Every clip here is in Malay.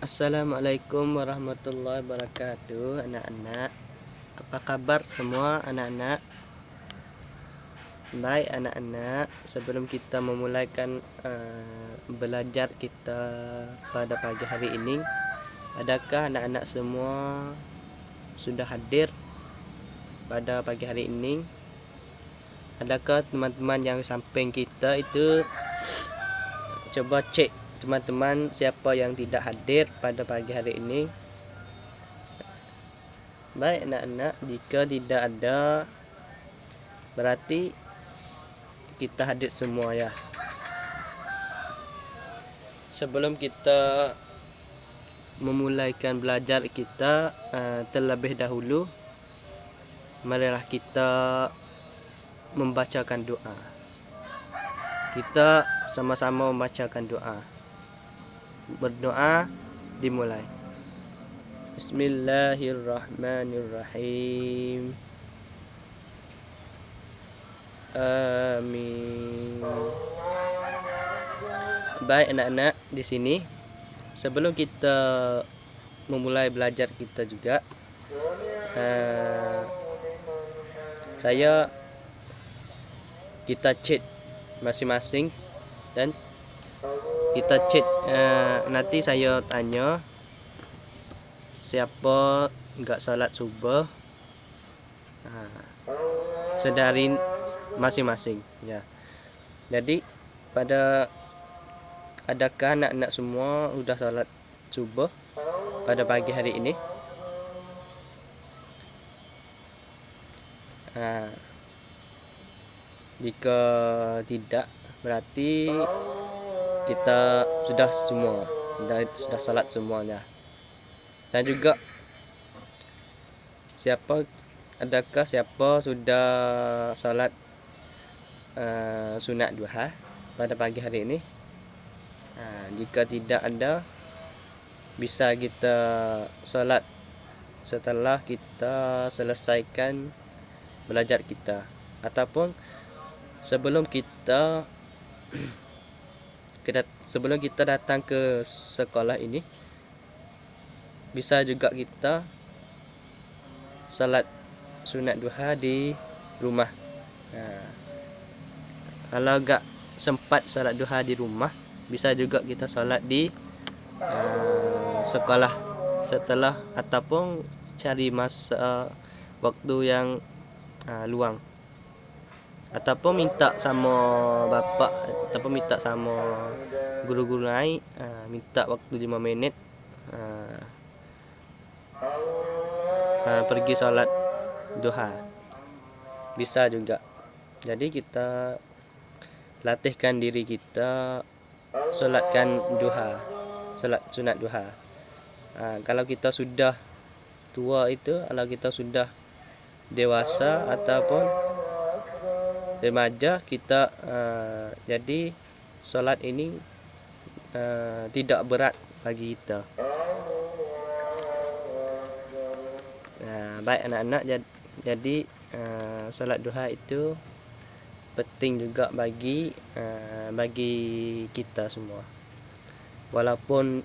Assalamualaikum warahmatullahi wabarakatuh, anak-anak. Apa kabar semua anak-anak? Baik anak-anak, sebelum kita memulaikan belajar kita pada pagi hari ini, adakah anak-anak semua sudah hadir pada pagi hari ini? Adakah teman-teman yang samping kita itu coba cek teman-teman siapa yang tidak hadir pada pagi hari ini? Baik anak-anak, jika tidak ada berarti kita hadir semua ya. Sebelum kita memulaikan belajar kita terlebih dahulu, marilah kita membacakan doa. Kita sama-sama membacakan doa. Berdoa dimulai. Bismillahirrahmanirrahim. Amin. Baik anak-anak, di sini sebelum kita memulai belajar kita juga, kita chat masing-masing dan kita chat. Nanti saya tanya siapa enggak salat subuh, sedarin masing-masing ya. Jadi adakah anak-anak semua sudah salat subuh pada pagi hari ini? Jika tidak, berarti kita sudah salat semuanya. Dan juga adakah siapa sudah salat sunat duha pada pagi hari ini? Jika tidak ada, bisa kita salat setelah kita selesaikan belajar kita, ataupun sebelum kita datang ke sekolah ini, bisa juga kita salat sunat duha di rumah. Kalau enggak sempat salat duha di rumah, bisa juga kita salat di sekolah setelah, ataupun cari masa waktu yang luang, ataupun minta sama bapak ataupun minta sama guru-guru lain, minta waktu 5 minit pergi salat duha, bisa juga. Jadi kita latihkan diri kita salatkan duha, salat sunat duha. Kalau kita sudah tua itu, kalau kita sudah dewasa ataupun remaja, kita jadi salat ini tidak berat bagi kita. Baik anak-anak, jadi salat duha itu penting juga bagi kita semua, walaupun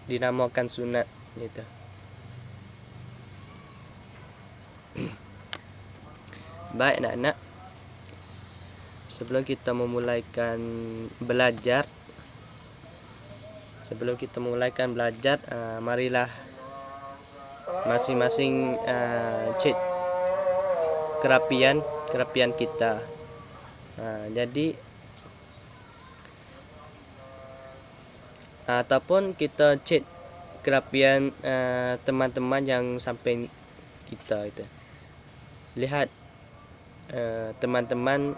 dinamakan sunat gitu. Baik anak-anak, sebelum kita memulaikan belajar, marilah masing-masing cek kerapian kita. Jadi ataupun kita cek kerapian teman-teman yang samping kita itu. Lihat teman-teman,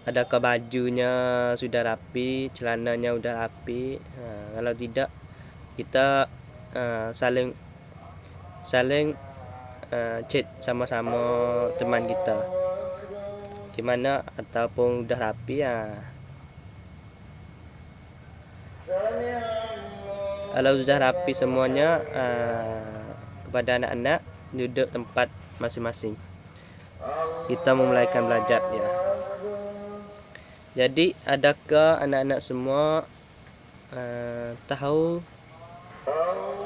adakah bajunya sudah rapi, celananya sudah rapi. Kalau tidak, kita saling chat sama-sama teman kita gimana, ataupun udah rapi ya. Kalau sudah rapi semuanya, kepada anak-anak duduk tempat masing-masing, kita memulaikan belajar ya. Jadi adakah anak-anak semua tahu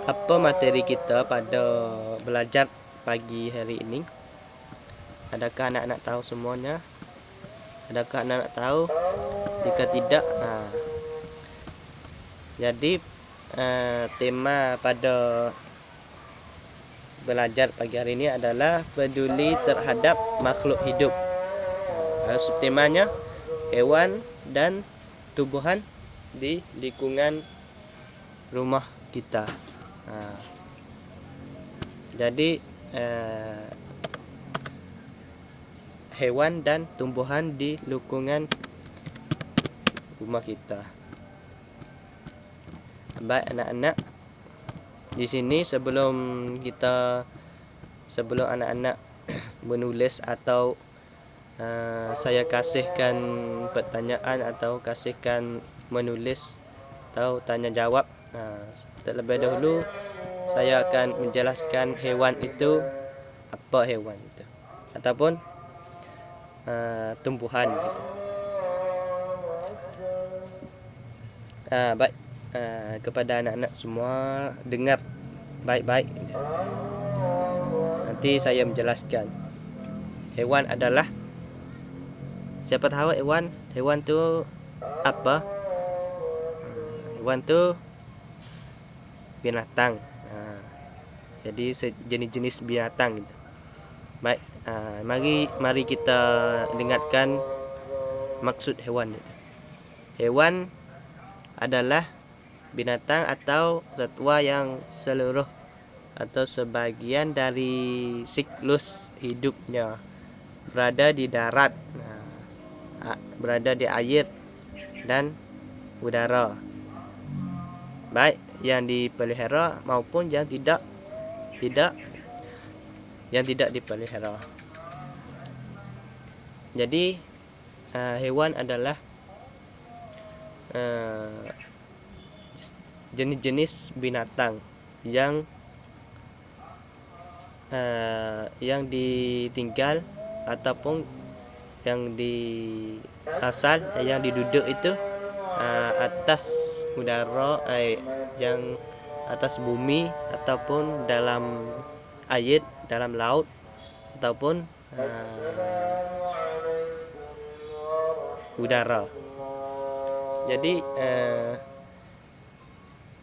apa materi kita pada belajar pagi hari ini? Adakah anak-anak tahu semuanya? Adakah anak-anak tahu? Jika tidak, jadi tema pada belajar pagi hari ini adalah peduli terhadap makhluk hidup. Subtemanya hewan dan tumbuhan di lingkungan rumah kita. Jadi hewan dan tumbuhan di lingkungan rumah kita. Baik anak-anak, di sini sebelum anak-anak menulis atau saya kasihkan pertanyaan atau kasihkan menulis atau tanya jawab, terlebih dahulu saya akan menjelaskan hewan itu apa hewan itu ataupun tumbuhan gitu. Baik, kepada anak-anak semua dengar baik-baik. Nanti saya menjelaskan. Hewan adalah, siapa tahu hewan itu apa? Hewan itu binatang. Jadi sejenis-jenis binatang gitu. Baik, mari kita dengarkan maksud hewan itu. Hewan adalah binatang atau satwa yang seluruh atau sebagian dari siklus hidupnya berada di darat, berada di air dan udara, baik yang dipelihara maupun yang tidak dipelihara. Jadi hewan adalah jenis-jenis binatang yang ditinggal ataupun yang yang diduduk itu atas udara, yang atas bumi ataupun dalam air, dalam laut ataupun udara. Jadi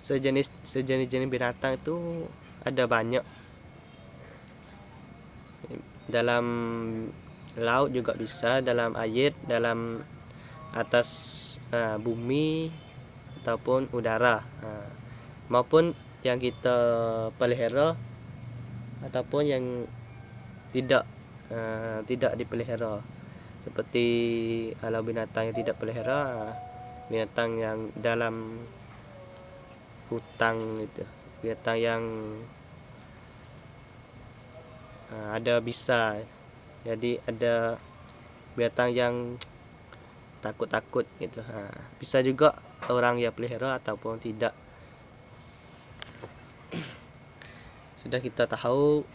sejenis binatang itu ada banyak. Dalam laut juga bisa, dalam air, dalam atas bumi ataupun udara, maupun yang kita pelihara ataupun yang tidak dipelihara. Seperti kalau binatang yang tidak pelihara, binatang yang dalam hutan itu, binatang yang ada bisa. Jadi ada binatang yang takut gitu. Bisa juga orang yang pelihara ataupun tidak. Sudah kita tahu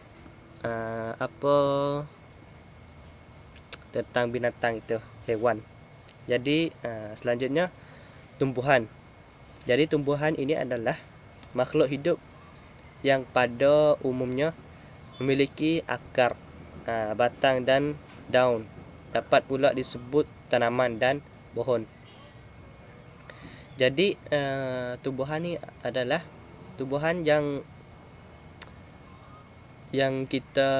apa tentang binatang itu, hewan. Jadi selanjutnya tumbuhan. Jadi tumbuhan ini adalah makhluk hidup yang pada umumnya memiliki akar, batang dan daun. Dapat pula disebut tanaman dan pohon. Jadi tumbuhan ini adalah tumbuhan yang kita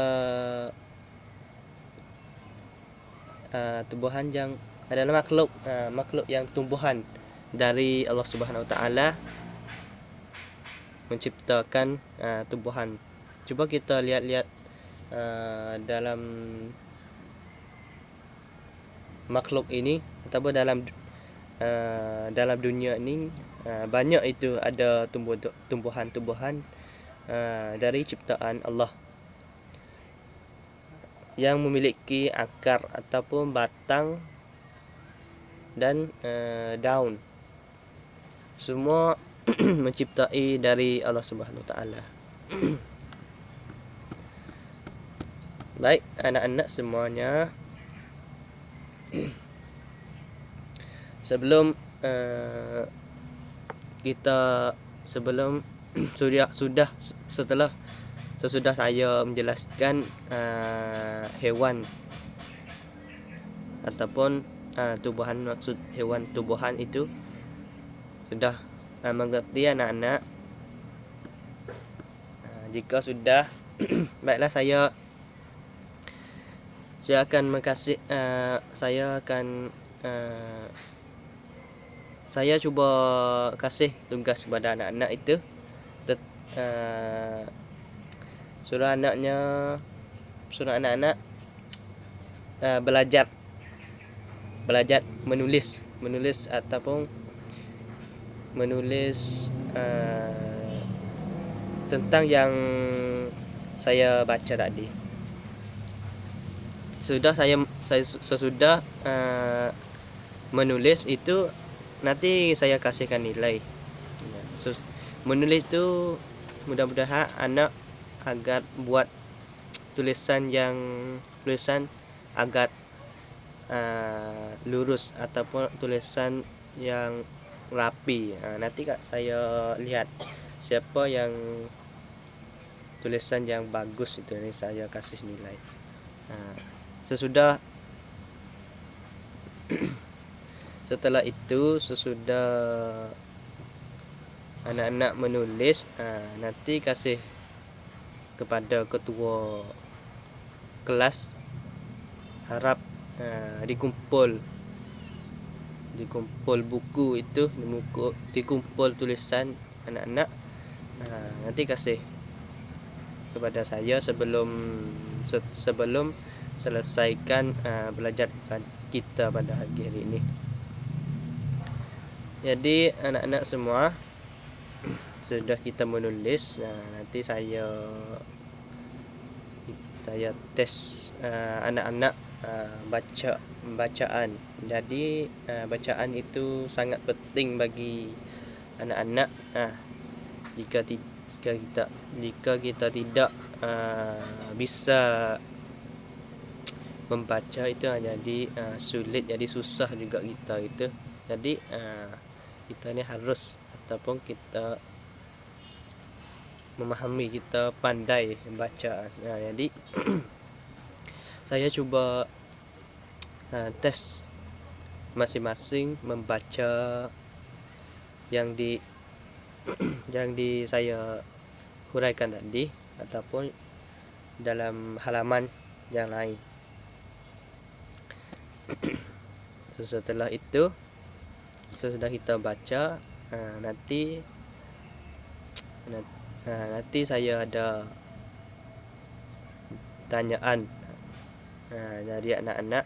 tumbuhan yang adalah makhluk yang tumbuhan dari Allah Subhanahu wa taala menciptakan tumbuhan. Coba kita lihat dalam makhluk ini ataupun dalam dunia ini, banyak itu ada tumbuhan-tumbuhan dari ciptaan Allah yang memiliki akar ataupun batang dan daun. Semua menciptai dari Allah Subhanahu wa taala. Baik anak-anak semuanya, sebelum kita sebelum setelah sesudah saya menjelaskan hewan ataupun tumbuhan, maksud hewan tumbuhan itu sudah mengerti anak-anak. Jika sudah baiklah, saya saya cuba kasih tugas kepada anak-anak itu, suruh anak-anak belajar menulis ataupun menulis tentang yang saya baca tadi. Sesudah menulis itu nanti saya kasihkan nilai. Menulis itu mudah-mudahan anak agar buat tulisan agar lurus ataupun tulisan yang rapi. Nanti Kak, saya lihat siapa yang tulisan yang bagus itu, ini saya kasih nilai. Setelah itu, sesudah anak-anak menulis, nanti kasih kepada ketua kelas, harap dikumpul buku itu, dikumpul tulisan anak-anak, nanti kasih kepada saya sebelum selesaikan belajar kita pada hari ini. Jadi anak-anak semua sudah kita menulis, nanti saya tes anak-anak bacaan. Jadi bacaan itu sangat penting bagi anak-anak. Jika kita tidak bisa membaca itu, jadi sulit, jadi susah juga kita itu. Jadi kita ini harus ataupun kita memahami, kita pandai membaca. Jadi saya coba tes masing-masing membaca yang di saya huraikan tadi ataupun dalam halaman yang lain. Setelah itu, sesudah kita baca, nanti saya ada tanyaan dari anak-anak,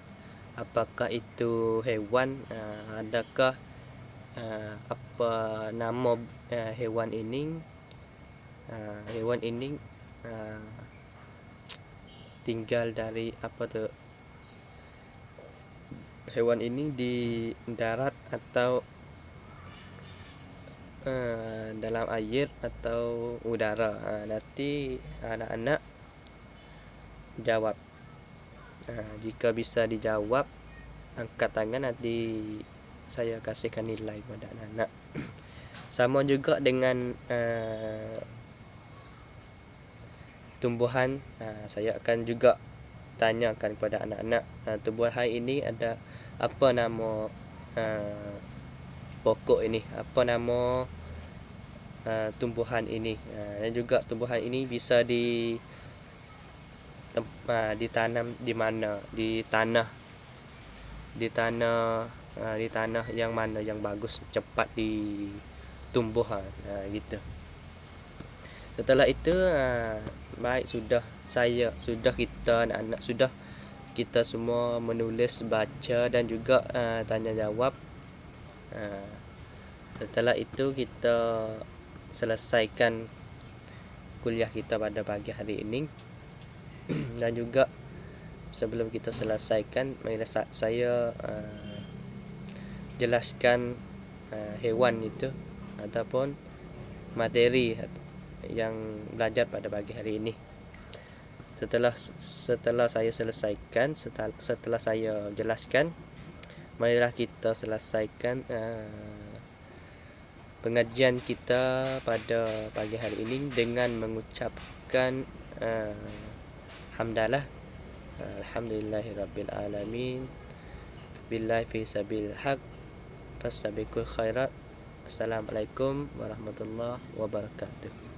apakah itu hewan, adakah apa nama hewan ini tinggal dari apa tuh, hewan ini di darat atau dalam air atau udara. Nanti anak-anak jawab. Jika bisa dijawab, angkat tangan, nanti saya kasihkan nilai pada anak-anak. Sama juga dengan tumbuhan, saya akan juga tanyakan kepada anak-anak, tumbuhan ini ada apa nama pokok ini, apa nama tumbuhan ini, dan juga tumbuhan ini bisa ditanam di mana, di tanah yang mana yang bagus, cepat ditumbuh, gitu. Setelah itu baik, kita anak-anak sudah kita semua menulis, baca, dan juga tanya jawab. Setelah itu kita selesaikan kuliah kita pada pagi hari ini. Dan juga sebelum kita selesaikan, saya jelaskan hewan itu ataupun materi yang belajar pada pagi hari ini. Setelah saya selesaikan, setelah saya jelaskan, marilah kita selesaikan pengajian kita pada pagi hari ini dengan mengucapkan hamdalah, alhamdulillahirabbil alamin, billahi fi sabil haq, fastabiqul khairat. Assalamualaikum warahmatullahi wabarakatuh.